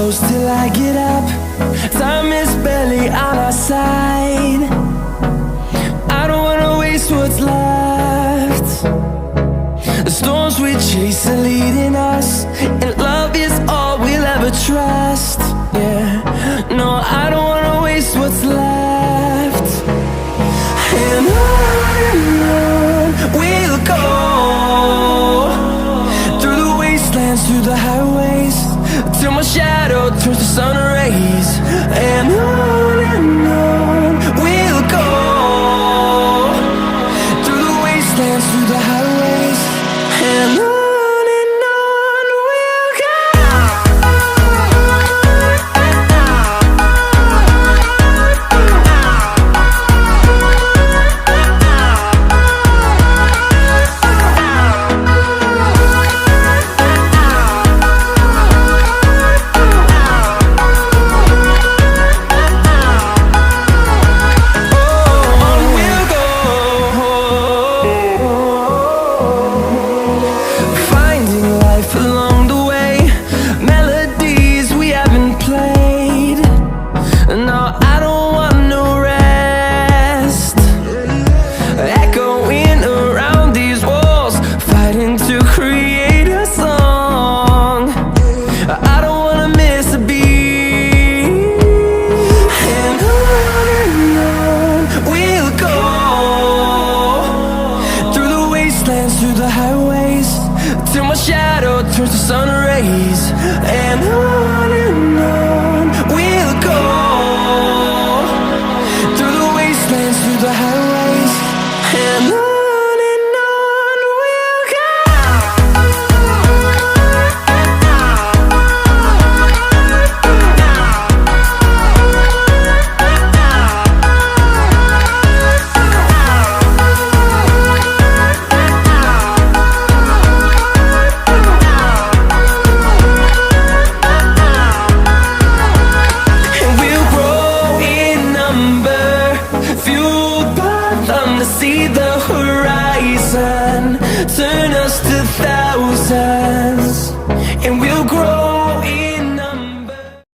close till I get up. Time is barely on our side. I don't wanna waste what's left. The storms we chase are leading us, and love is all we'll ever trust. Yeah, no, I don't wanna waste what's left. And on we'll go, through the wastelands, through the highways, till my shadow turns to sun rays. And on we'll go, through the wastelands, through the highways, and on we'll go. Through the highways, till my shadow turns to sun rays. And on we'll go, through the wastelands, through the highways, and on we'll go. See the horizon turn us to thousands, and we'll grow